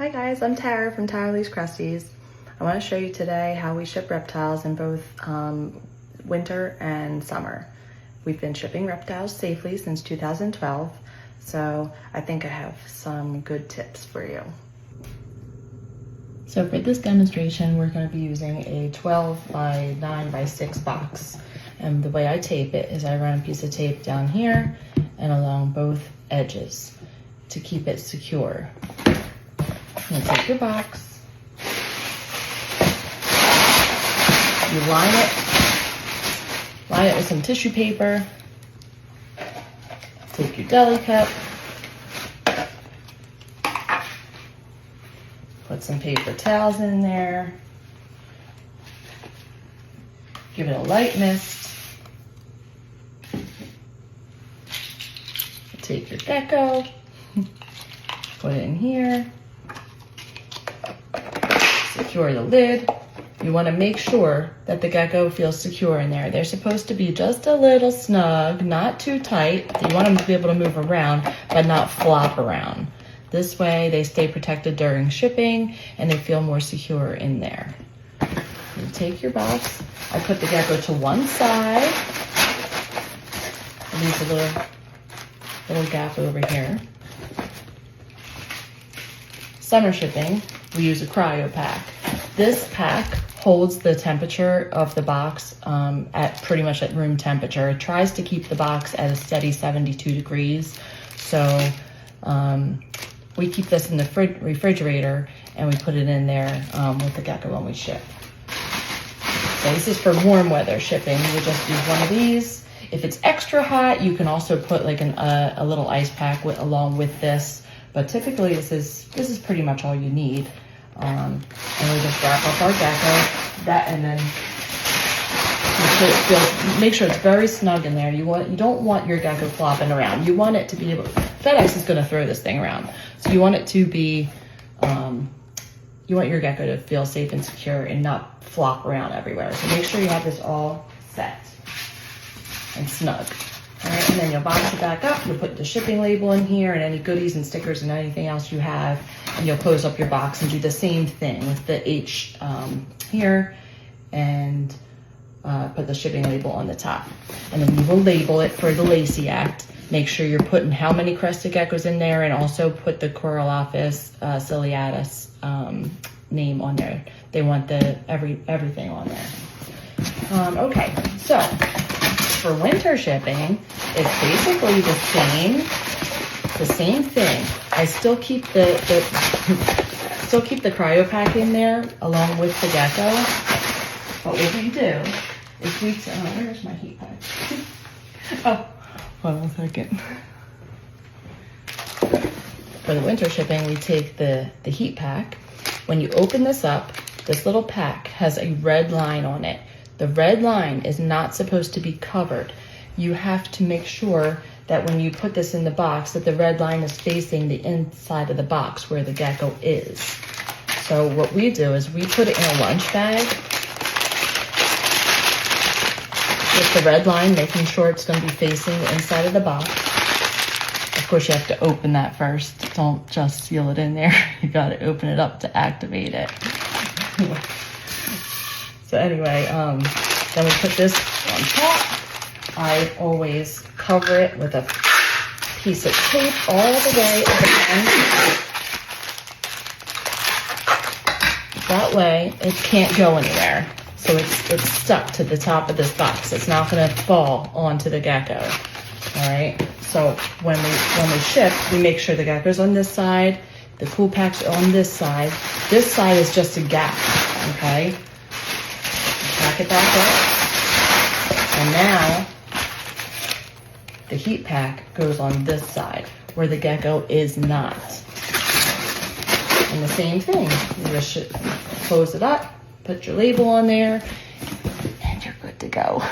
Hi guys, I'm Tara from Tara Cresties. I want to show you today how we ship reptiles in both winter and summer. We've been shipping reptiles safely since 2012, so I think I have some good tips for you. So for this demonstration, we're going to be using a 12 by 9 by 6 box. And the way I tape it is I run a piece of tape down here and along both edges to keep it secure. You take your box, you line it with some tissue paper, take your deli cup, put some paper towels in there, give it a light mist, take your gecko, put it in here, secure the lid. You want to make sure that the gecko feels secure in there. They're supposed to be just a little snug, not too tight. You want them to be able to move around, but not flop around. This way they stay protected during shipping and they feel more secure in there. You take your box. I put the gecko to one side. Leave a little gap over here. Summer shipping, we use a cryo pack. This pack holds the temperature of the box at pretty much at room temperature. It tries to keep the box at a steady 72 degrees. So we keep this in the refrigerator and we put it in there with the gecko when we ship. So this is for warm weather shipping. We just use one of these. If it's extra hot, you can also put like a little ice pack along with this. But typically this is pretty much all you need. And we just wrap up our gecko, and then make sure it's very snug in there. You don't want your gecko flopping around. You want it to be able, FedEx is gonna throw this thing around. So you want it to be, you want your gecko to feel safe and secure and not flop around everywhere. So make sure you have this all set and snug. All right, and then you'll box it back up, you'll put the shipping label in here and any goodies and stickers and anything else you have, and you'll close up your box and do the same thing with the H here and put the shipping label on the top. And then you will label it for the Lacey Act. Make sure you're putting how many crested geckos in there and also put the Coralophus ciliatus name on there. They want everything on there. Okay, so for winter shipping, it's basically the same thing. I still keep the cryo pack in there along with the gecko. But what we do is where's my heat pack? Oh, hold on a second. For the winter shipping, we take the heat pack. When you open this up, this little pack has a red line on it. The red line is not supposed to be covered. You have to make sure that when you put this in the box that the red line is facing the inside of the box where the gecko is. So what we do is we put it in a lunch bag with the red line, making sure it's going to be facing the inside of the box. Of course, you have to open that first. Don't just seal it in there. You got to open it up to activate it. So anyway, then we put this on top. I always cover it with a piece of tape all the way around. That way, it can't go anywhere. So it's stuck to the top of this box. It's not going to fall onto the gecko. All right. So when we ship, we make sure the gecko's on this side, the cool packs are on this side. This side is just a gap. Okay. Pack it back up, and now the heat pack goes on this side where the gecko is not. And the same thing, you just close it up, put your label on there, and you're good to go.